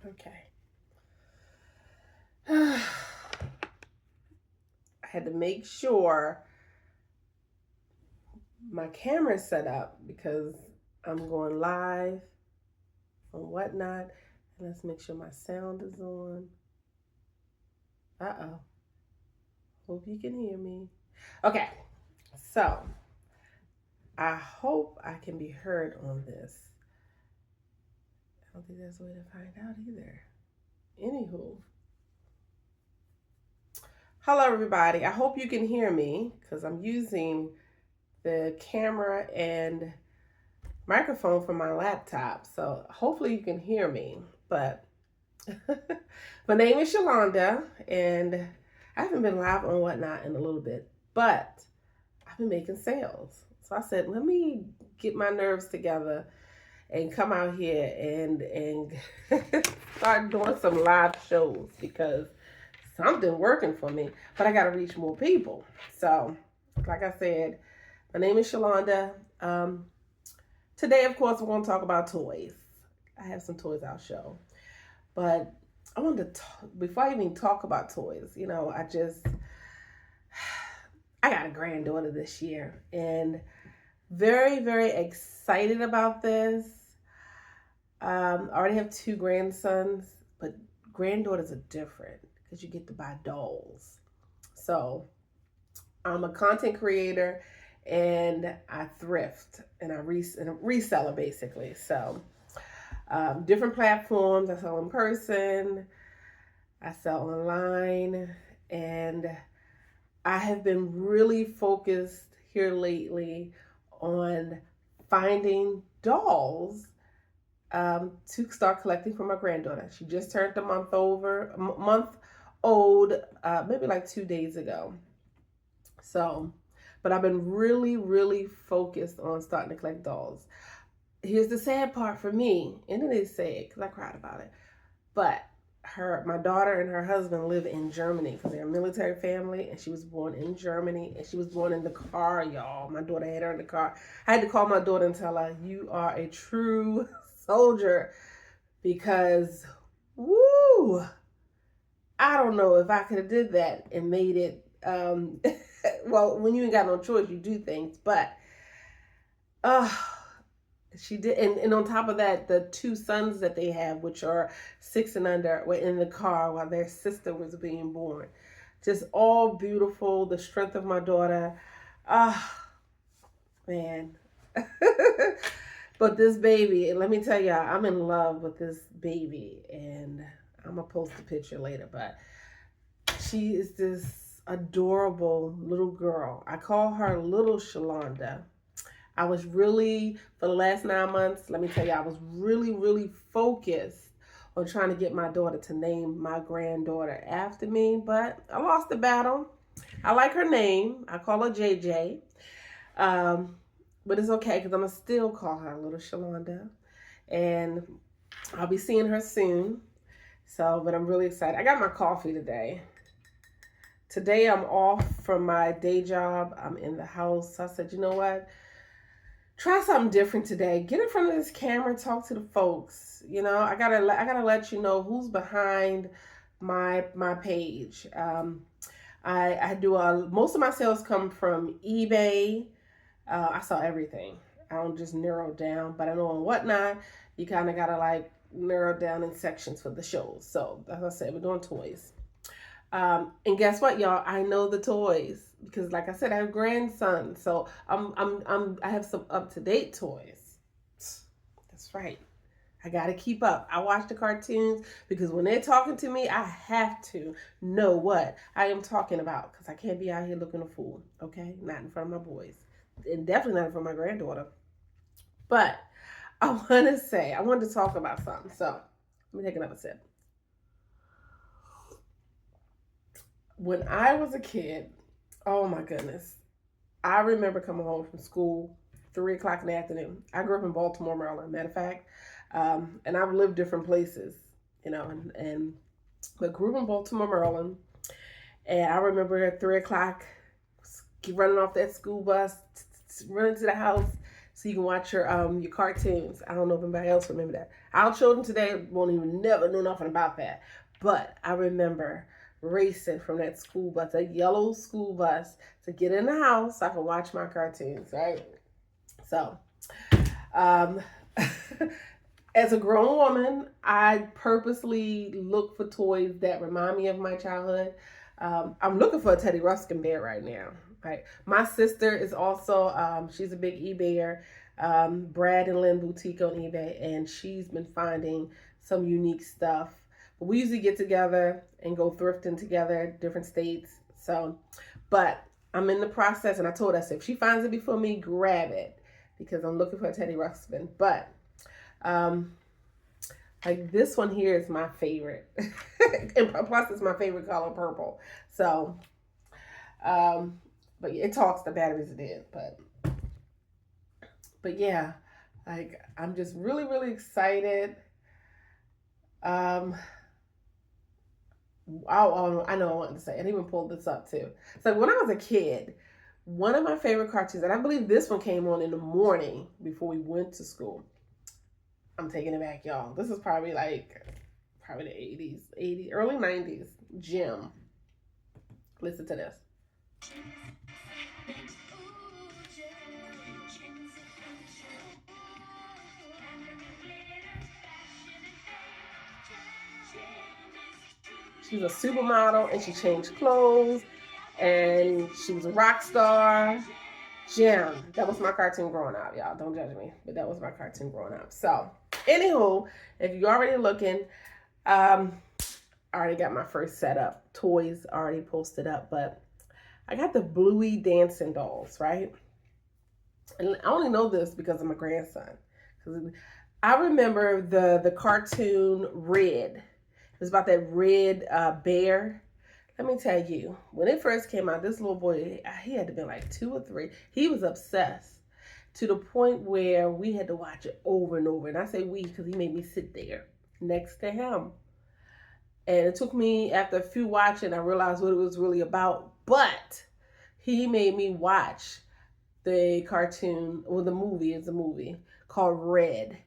Okay. I had to make sure my camera's set up because I'm going live on whatnot. And let's make sure my sound is on. Uh-oh. Hope you can hear me. Okay. So I hope I can be heard on this. I don't think there's a way to find out either. Anywho. Hello, everybody. I hope you can hear me because I'm using the camera and microphone from my laptop. So hopefully you can hear me. But my name is Shalonda, and I haven't been live on whatnot in a little bit, but I've been making sales. So I said, let me get my nerves together and come out here and start doing some live shows because something working for me, but I got to reach more people. So, like I said, my name is Shalonda. Today, of course, we're going to talk about toys. I have some toys I'll show. But I wanted to talk, before I even talk about toys, I got a granddaughter this year and very, very excited about this. I already have 2 grandsons, but granddaughters are different because you get to buy dolls. So I'm a content creator and I thrift and and a reseller basically. So different platforms. I sell in person, I sell online, and I have been really focused here lately on finding dolls to start collecting for my granddaughter. She just turned a month old, maybe like 2 days ago. So, but I've been really, really focused on starting to collect dolls. Here's the sad part for me, and it is sad because I cried about it. But my daughter and her husband live in Germany because they're a military family, and she was born in Germany, and she was born in the car, y'all. My daughter had her in the car. I had to call my daughter and tell her, "You are a true soldier," because, woo, I don't know if I could have did that and made it. Well, when you ain't got no choice, you do things, but she did. And on top of that, the 2 sons that they have, which are 6 and under, were in the car while their sister was being born. Just all beautiful. The strength of my daughter. Man. But this baby, let me tell y'all, I'm in love with this baby, and I'm gonna post a picture later, but she is this adorable little girl. I call her little Shalonda. I was really, for the last 9 months, let me tell you, I was really, really focused on trying to get my daughter to name my granddaughter after me, but I lost the battle. I like her name. I call her JJ. But it's okay because I'm going to still call her little Shalonda. And I'll be seeing her soon. So, but I'm really excited. I got my coffee today. Today I'm off from my day job. I'm in the house. So I said, you know what? Try something different today. Get in front of this camera, talk to the folks. You know, I gotta let you know who's behind my page. I do most of my sales come from eBay. I sell everything. I don't just narrow down, but I know on whatnot you kind of gotta like narrow down in sections for the shows. So as I said, we're doing toys. And guess what, y'all? I know the toys because, like I said, I have grandsons, so I have some up-to-date toys. That's right. I gotta keep up. I watch the cartoons because when they're talking to me, I have to know what I am talking about because I can't be out here looking a fool. Okay, not in front of my boys, and definitely not in front of my granddaughter. But I wanted to talk about something. So let me take another sip. When I was a kid, oh my goodness, I remember coming home from school 3 o'clock in the afternoon. I grew up in Baltimore, Maryland, matter of fact, and I've lived different places, you know, but grew up in Baltimore, Maryland, and I remember at 3 o'clock running off that school bus, running to the house, so you can watch your cartoons. I don't know if anybody else remember that. Our children today won't even never know nothing about that. But I remember racing from that school bus, that yellow school bus, to get in the house so I could watch my cartoons, right? So, as a grown woman, I purposely look for toys that remind me of my childhood. I'm looking for a Teddy Ruxpin bear right now. Right. My sister is also, she's a big eBayer, Brad and Lynn Boutique on eBay, and she's been finding some unique stuff. But we usually get together and go thrifting together, different states. So, but I'm in the process, and I told her, if she finds it before me, grab it, because I'm looking for a Teddy Ruxpin. But like this one here is my favorite, and plus it's my favorite color, purple. So, but it talks, the batteries it in, but yeah, like I'm just really, really excited. I know I wanted to say, I even pulled this up too. So when I was a kid, one of my favorite cartoons, and I believe this one came on in the morning before we went to school. I'm taking it back, y'all. This is probably the 80s, early 90s. Jim. Listen to this. She was a supermodel and she changed clothes and she was a rock star. Jim. That was my cartoon growing up, y'all. Don't judge me, but that was my cartoon growing up. So, anywho, if you're already looking, I already got my first setup. Toys already posted up, but I got the Bluey dancing dolls, right? And I only know this because of my grandson. Because I remember the cartoon Red. It was about that red bear. Let me tell you, when it first came out, this little boy, he had to be like 2 or 3. He was obsessed to the point where we had to watch it over and over. And I say we because he made me sit there next to him. And it took me, after a few watching, I realized what it was really about. But he made me watch the cartoon, or the movie, it's a movie called Red,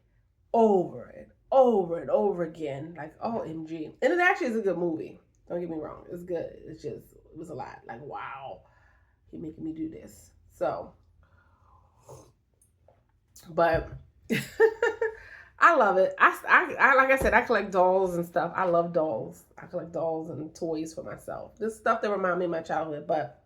over and over and over again. Like, OMG. And it actually is a good movie. Don't get me wrong. It's good. It's just, it was a lot. Like, wow. He making me do this. So, but I love it. I like I said, I collect dolls and stuff. I love dolls. I collect dolls and toys for myself. This stuff that remind me of my childhood. But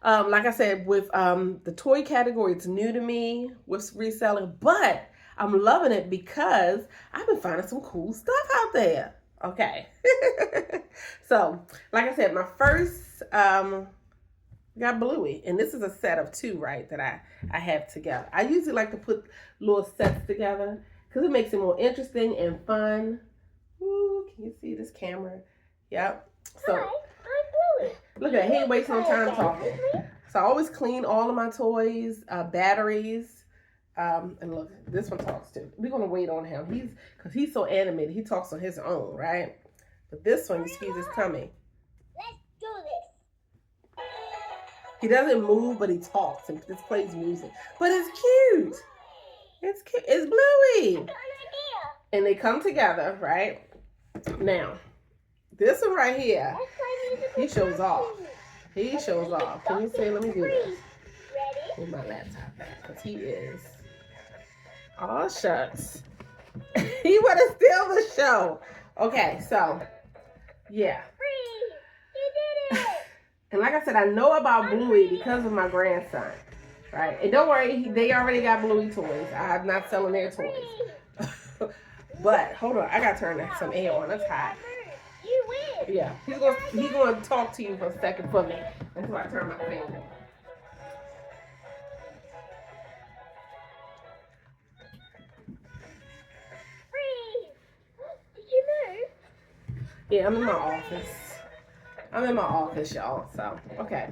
like I said, with the toy category, it's new to me with reselling. But I'm loving it because I've been finding some cool stuff out there. Okay. So, like I said, my first got Bluey, and this is a set of 2, right, that I have together. I usually like to put little sets together because it makes it more interesting and fun. Ooh, can you see this camera? Yep. So, hi, I'm Bluey. Look at that. He ain't wasting no time talking. So I always clean all of my toys, batteries. And look, this one talks too. We're gonna wait on him. Because he's so animated. He talks on his own, right? But this one, you squeeze his tummy. Let's do this. He doesn't move, but he talks and just plays music. But it's cute. It's cute. It's Bluey. I got an idea. And they come together, right? Now, this one right here, he shows off. He shows off. Can you say, let me do this? Ready? With my laptop back, because he is. Oh, shucks. He would have steal the show. Okay, so, yeah. You did it. And like I said, I know about Bluey because of my grandson, right? And don't worry, they already got Bluey toys. I'm not selling their toys. But, hold on, I got to turn some air on. It's hot. You win. Yeah, he's going to talk to you for a second for me until I turn my fan on. Yeah, I'm in my office. Y'all. So, okay.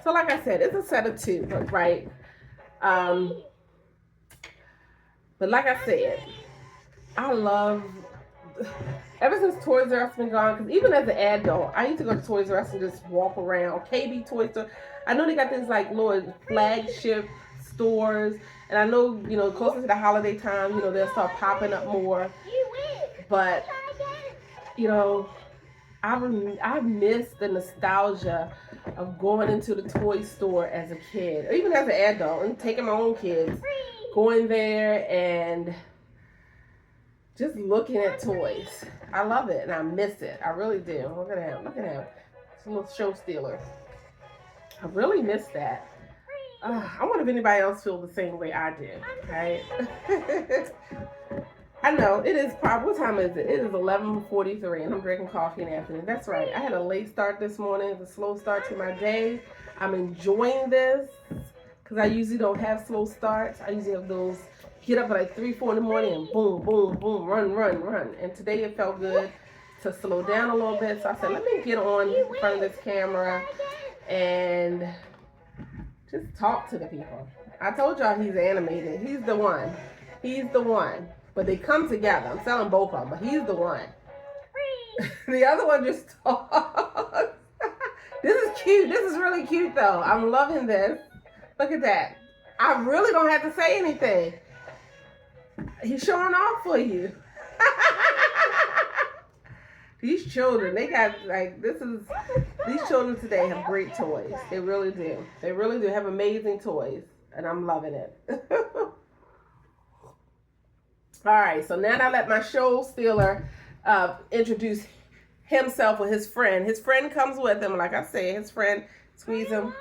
So, like I said, it's a set of 2, right? But like I said, I love, ever since Toys R Us been gone, because even as an adult, I used to go to Toys R Us and just walk around. KB Toy Store. I know they got this like little flagship stores. And I know, you know, closer to the holiday time, you know, they'll start popping up more. You win. But, you know, I miss the nostalgia of going into the toy store as a kid, or even as an adult, and taking my own kids, going there and just looking at toys. I love it and I miss it. I really do. Look at him. Look at him. It's a little show stealer. I really miss that. I wonder if anybody else feels the same way I do, right? I know, it is probably, what time is it? It is 11:43 and I'm drinking coffee in the afternoon. That's right. I had a late start this morning. It's a slow start to my day. I'm enjoying this because I usually don't have slow starts. I usually have those, get up at like 3, 4 in the morning and boom, boom, boom, run, run, run. And today it felt good to slow down a little bit. So I said, let me get on in front of this camera and just talk to the people. I told y'all he's animated. He's the one. He's the one. But they come together. I'm selling both of them, but he's the one. The other one just talks. This is cute. This is really cute, though. I'm loving this. Look at that. I really don't have to say anything. He's showing off for you. These children, they got, like, these children today have great toys. They really do. They really do have amazing toys. And I'm loving it. All right, so now that I let my show stealer introduce himself with his friend. His friend comes with him. Like I said, his friend, squeeze him.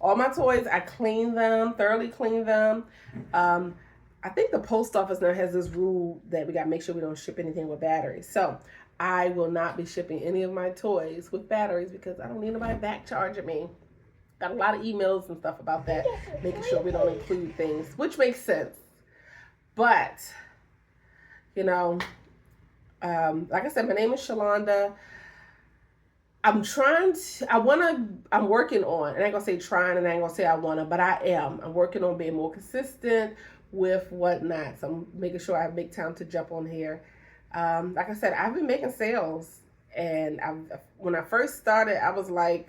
All my toys, I clean them, thoroughly clean them. I think the post office now has this rule that we got to make sure we don't ship anything with batteries. So I will not be shipping any of my toys with batteries because I don't need nobody back charging me. Got a lot of emails and stuff about that, making sure we don't include things, which makes sense. But, you know, like I said, my name is Shalonda. I'm working on, and I ain't gonna say trying, and I ain't gonna say I wanna, but I am. I'm working on being more consistent with whatnot. So I'm making sure I make time to jump on here. Like I said, I've been making sales, and when I first started, I was like,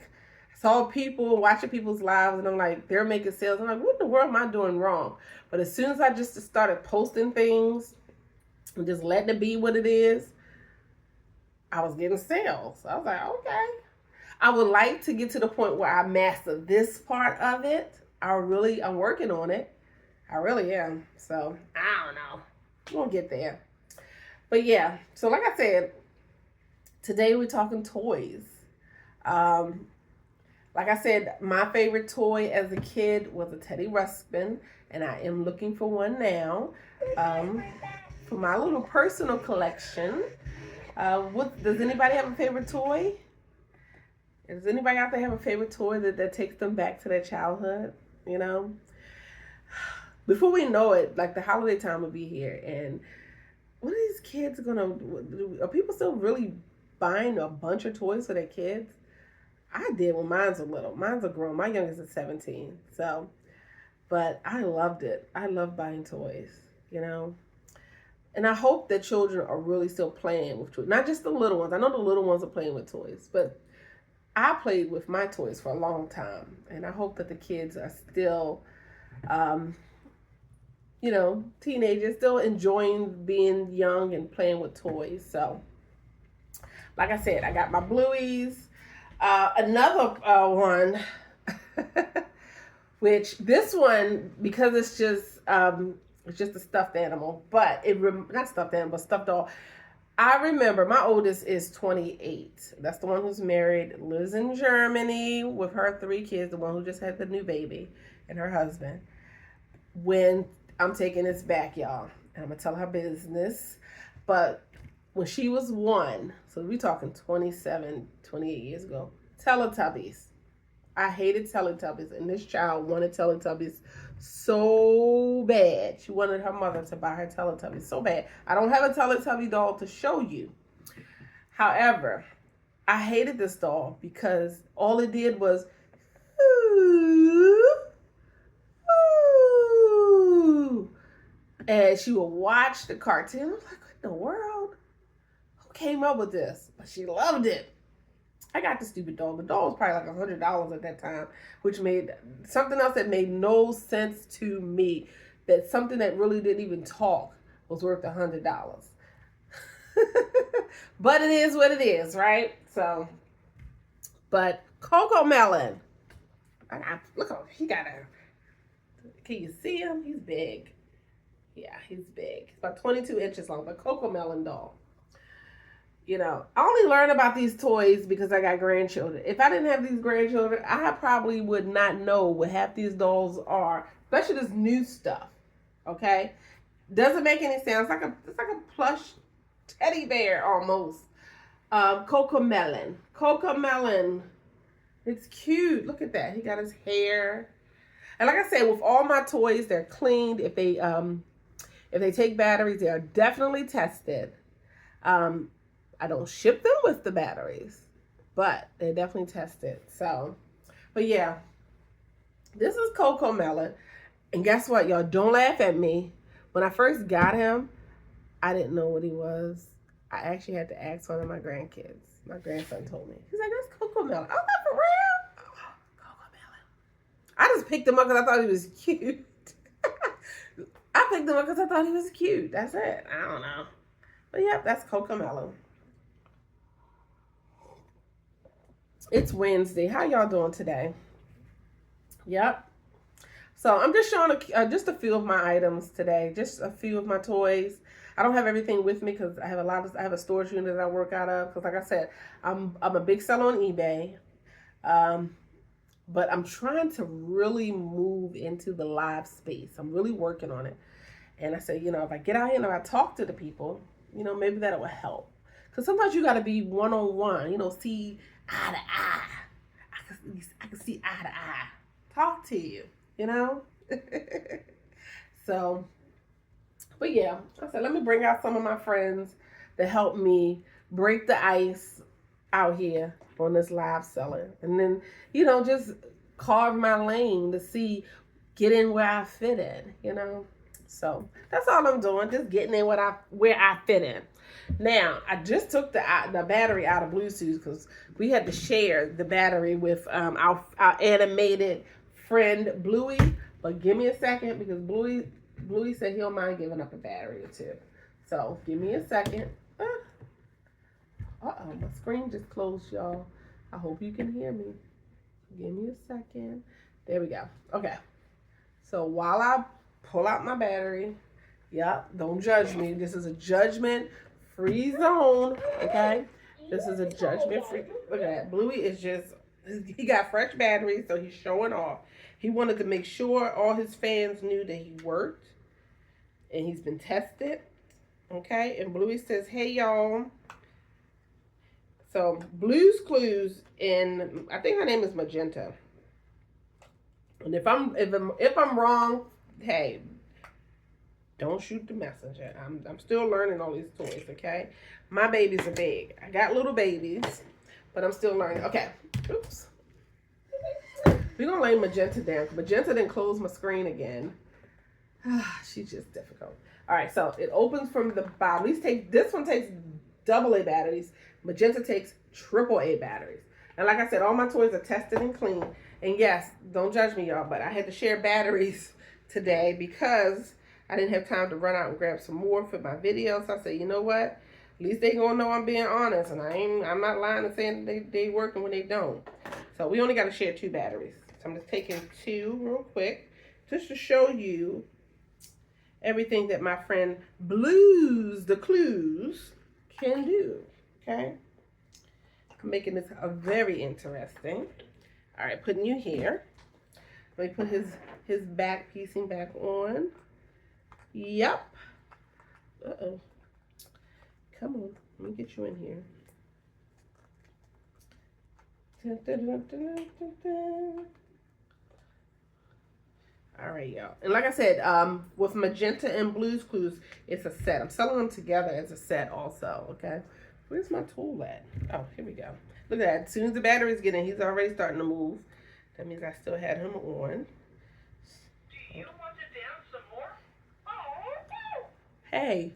saw people watching people's lives, and I'm like, they're making sales. I'm like, what in the world am I doing wrong? But as soon as I just started posting things and just letting it be what it is, I was getting sales. I was like, okay. I would like to get to the point where I master this part of it. I'm working on it. I really am. So, I don't know. We'll get there. But yeah, so like I said, today we're talking toys. Like I said, my favorite toy as a kid was a Teddy Ruxpin, and I am looking for one now for my little personal collection. Does anybody have a favorite toy? Does anybody out there have a favorite toy that takes them back to their childhood? You know? Before we know it, like the holiday time will be here, and what are these kids gonna do? Are people still really buying a bunch of toys for their kids? I did when mine's a little. Mine's a grown. My youngest is 17. So, but I loved it. I love buying toys, you know. And I hope that children are really still playing with toys. Not just the little ones. I know the little ones are playing with toys. But I played with my toys for a long time. And I hope that the kids are still, you know, teenagers, still enjoying being young and playing with toys. So, like I said, I got my Blueys. Another one, which this one, because it's just a stuffed animal, but not stuffed animal, but stuffed doll. I remember my oldest is 28. That's the one who's married, lives in Germany with her 3 kids, the one who just had the new baby and her husband. When I'm taking this back, y'all, and I'm gonna tell her business, but when she was 1, so we're talking 27, 28 years ago, Teletubbies. I hated Teletubbies, and this child wanted Teletubbies so bad. She wanted her mother to buy her Teletubbies so bad. I don't have a Teletubby doll to show you. However, I hated this doll because all it did was, ooh, ooh, and she would watch the cartoon. I was like, what in the world? Who came up with this? But she loved it. I got the stupid doll. The doll was probably like $100 at that time, which made something else that made no sense to me. That something that really didn't even talk was worth $100. But it is what it is, right? So, but Coco Melon. Look, he got a. Can you see him? He's big. Yeah, he's big. He's about 22 inches long. But Coco Melon doll. You know, I only learn about these toys because I got grandchildren. If I didn't have these grandchildren, I probably would not know what half these dolls are, especially this new stuff. Okay, doesn't make any sense. It's like a plush teddy bear almost. Coco Melon. Coco Melon. It's cute. Look at that. He got his hair. And like I said, with all my toys, they're cleaned. If they take batteries, they are definitely tested. I don't ship them with the batteries, but they're definitely tested. So, but yeah, this is Coco Melon. And guess what, y'all? Don't laugh at me. When I first got him, I didn't know what he was. I actually had to ask one of my grandkids. My grandson told me. He's like, that's Coco Melon. I'm like, for real? Coco Melon. I just picked him up because I thought he was cute. I picked him up because I thought he was cute. That's it. I don't know. But yeah, that's Coco Melon. It's Wednesday. How y'all doing today? Yep. So I'm just showing just a few of my items today. Just a few of my toys. I don't have everything with me because I have a storage unit that I work out of. Because like I said, I'm a big seller on eBay. But I'm trying to really move into the live space. I'm really working on it. And I said, you know, if I get out here and if I talk to the people, you know, maybe that will help. Because sometimes you got to be one-on-one, you know, see eye to eye. I can see eye to eye. Talk to you, you know? So, but yeah, I said, let me bring out some of my friends that help me break the ice out here on this live selling. And then, you know, just carve my lane to see, get in where I fit in, you know? So that's all I'm doing, just getting in where I fit in. Now, I just took the battery out of Bluetooth because we had to share the battery with our animated friend Bluey. But give me a second because Bluey said he don't mind giving up a battery or two. So give me a second. Uh-oh, my screen just closed, y'all. I hope you can hear me. Give me a second. There we go. Okay. So while I pull out my battery, yep, don't judge me. This is a judgment-free zone, okay? This is a judgment-free. Look at that. Bluey is just, he got fresh batteries, so he's showing off. He wanted to make sure all his fans knew that he worked, and he's been tested, okay? And Bluey says, hey, y'all. So Blue's Clues, and I think her name is Magenta. And if I'm wrong, hey, don't shoot the messenger. I'm still learning all these toys, okay? My babies are big. I got little babies, but I'm still learning. Okay. Oops. We're gonna lay Magenta down. Magenta didn't close my screen again. She's just difficult. All right, so it opens from the bottom. This one takes AA batteries. Magenta takes AAA batteries. And like I said, all my toys are tested and clean. And yes, don't judge me, y'all, but I had to share batteries today because I didn't have time to run out and grab some more for my videos. So I said, you know what? At least they gonna know I'm being honest, and I'm not lying and saying they working when they don't. So we only got to share 2 batteries. So I'm just taking 2 real quick just to show you everything that my friend Blues the Clues can do. Okay, I'm making this a very interesting. All right, putting you here. Let me put his back piecing back on. Yep. Uh-oh. Come on, let me get you in here. Dun, dun, dun, dun, dun, dun. All right, y'all. And like I said, with Magenta and Blue's Clues, it's a set. I'm selling them together as a set also, okay? Where's my tool at? Oh, here we go. Look at that. As soon as the batteries get in, he's already starting to move. That means I still had him on. Do you want to dance some more? Oh. Hey,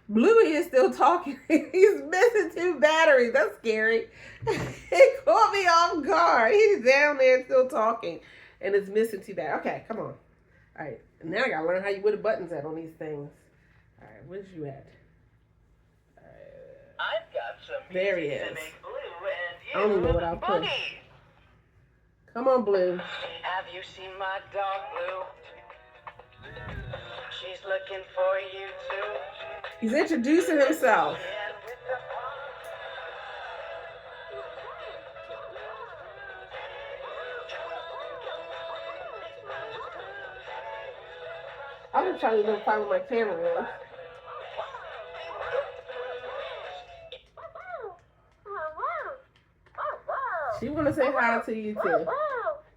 Bluey is still talking. He's missing 2 batteries. That's scary. It caught me off guard. He's down there still talking, and it's missing 2 batteries. Okay, come on. All right, now I gotta learn how you where the buttons at on these things. All right, where's you at? I've got some There he music is. to make Blue and you I don't even know what I'll push. boogie. Come on, Blue. Have you seen my dog Blue? She's looking for you too. He's introducing himself. And with the I'm just trying to find where my camera is. She wanna say hi to you too.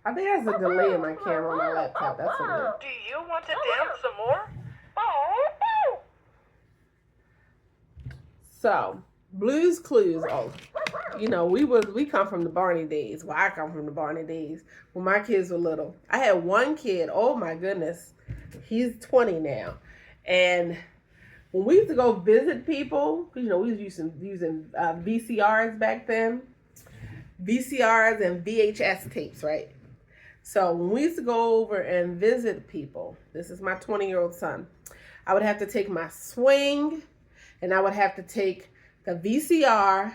I think there's a delay in my camera on my laptop. That's what it is. do you want to dance some more? So, Blue's Clues. Oh, you know, we come from the Barney days. Well, I come from the Barney days when my kids were little. I had one kid. Oh my goodness, he's 20 now, and when we used to go visit people, you know, we was using VCRs back then, VCRs and VHS tapes, right? So when we used to go over and visit people, this is my 20-year-old son, I would have to take my swing, and I would have to take the VCR,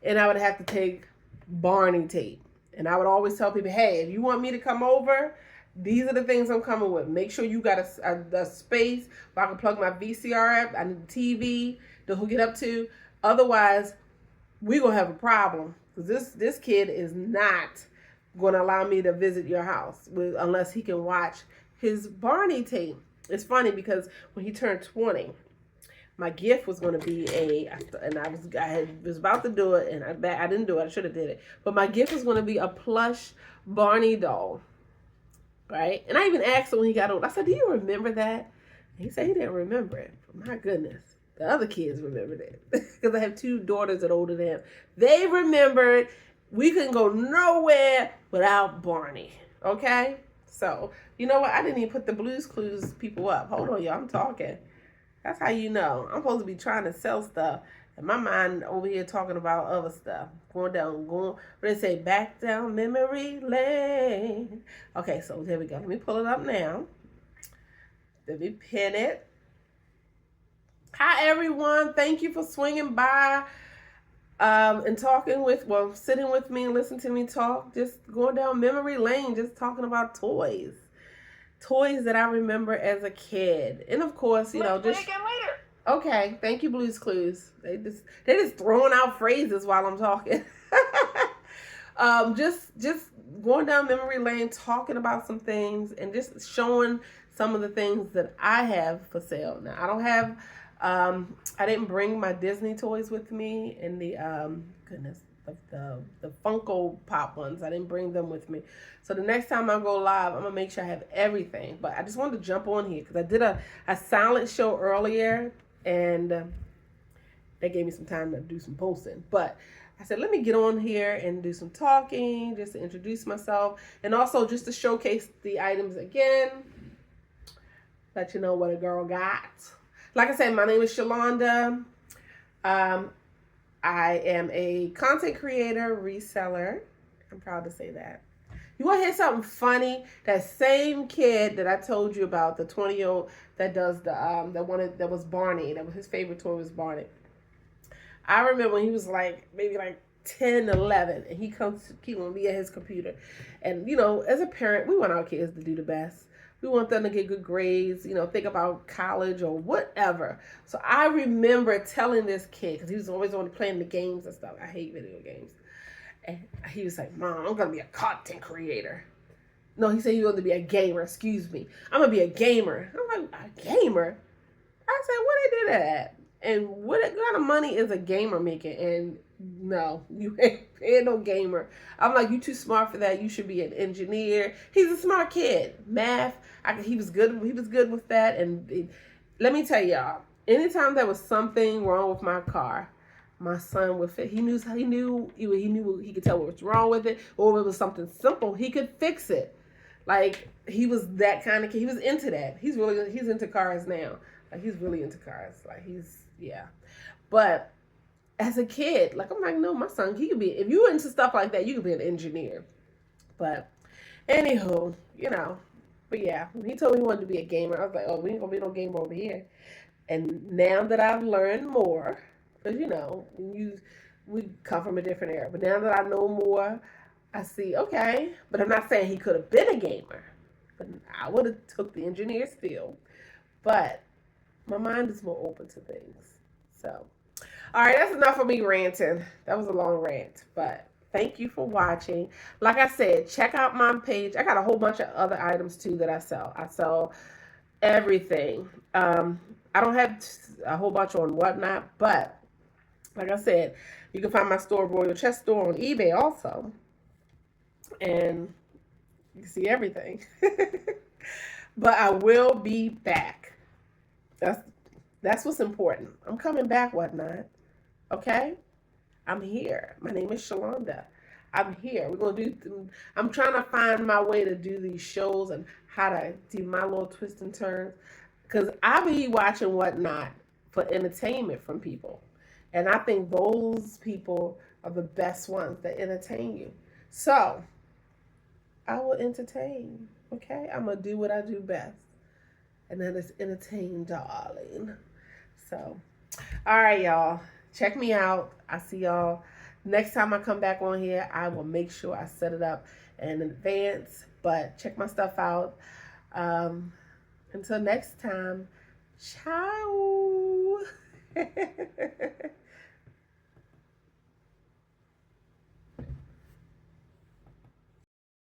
and I would have to take Barney tape. And I would always tell people, hey, if you want me to come over, these are the things I'm coming with. Make sure you got a space where I can plug my VCR up. I need a TV to hook it up to. Otherwise, we're going to have a problem. Because this kid is not going to allow me to visit your house unless he can watch his Barney tape. It's funny because when he turned 20, my gift was going to be I was about to do it, and I didn't do it. I should have did it. But my gift was going to be a plush Barney doll, right? And I even asked him when he got old. I said, "Do you remember that?" And he said he didn't remember it. My goodness, the other kids remembered it because I have 2 daughters that are older than him. They remembered. We couldn't go nowhere without Barney. Okay, so you know what? I didn't even put the Blue's Clues people up. Hold on, y'all. I'm talking. That's how you know. I'm supposed to be trying to sell stuff. And my mind over here talking about other stuff. What they say? Back down memory lane. Okay, so there we go. Let me pull it up now. Let me pin it. Hi, everyone. Thank you for swinging by and sitting with me and listening to me talk. Just going down memory lane, just talking about toys. Toys that I remember as a kid. And of course, you know, Let's play again later. Okay, thank you, Blue's Clues. They just throwing out phrases while I'm talking. Just going down memory lane, talking about some things, and just showing some of the things that I have for sale. Now, I don't have, I didn't bring my Disney toys with me, and the the Funko Pop ones. I didn't bring them with me. So the next time I go live, I'm gonna make sure I have everything. But I just wanted to jump on here because I did a silent show earlier, and that gave me some time to do some posting. But I said, let me get on here and do some talking, just to introduce myself, and also just to showcase the items again, let you know what a girl got. Like I said, my name is Shalonda. I am a content creator, reseller. I'm proud to say that. You want to hear something funny? That same kid that I told you about, the 20-year-old that does that was Barney. That was his favorite toy was Barney. I remember when he was maybe 10, 11, and he want to be at his computer. And, you know, as a parent, we want our kids to do the best. We want them to get good grades, you know, think about college or whatever. So I remember telling this kid, because he was always on playing the games and stuff. I hate video games. And he was like, Mom, I'm going to be a content creator. No, he said he wanted to be a gamer. Excuse me. I'm going to be a gamer. I'm like, a gamer? I said, where they do that at? And what kind of money is a gamer making? And no, you ain't paying no gamer. I'm like, you too smart for that. You should be an engineer. He's a smart kid. Math, he was good with that. And let me tell y'all, anytime there was something wrong with my car, my son would fit. He knew he could tell what was wrong with it, or if it was something simple, he could fix it. Like, he was that kind of kid. He was into that. He's into cars now. Like, he's really into cars. Like, yeah. But as a kid, like, I'm like, no, my son, he could be, if you're into stuff like that, you could be an engineer. But anywho, but yeah, when he told me he wanted to be a gamer, I was like, oh, we ain't gonna be no gamer over here. And now that I've learned more, because we come from a different era, but now that I know more, I see, okay, but I'm not saying he could have been a gamer, but I would have took the engineer still. But my mind is more open to things. So, all right, that's enough of me ranting. That was a long rant, but thank you for watching. Like I said, check out my page. I got a whole bunch of other items too that I sell. I sell everything. I don't have a whole bunch on Whatnot, but like I said, you can find my store, Royal Chest Store, on eBay also. And you can see everything. But I will be back. That's what's important. I'm coming back, Whatnot. Okay? I'm here. My name is Shalonda. I'm here. I'm trying to find my way to do these shows and how to do my little twists and turns. Because I be watching Whatnot for entertainment from people. And I think those people are the best ones that entertain you. So, I will entertain. Okay? I'm going to do what I do best. And that is entertain, darling. So, all right, y'all. Check me out. I see y'all next time I come back on here. I will make sure I set it up in advance. But check my stuff out. Until next time, ciao.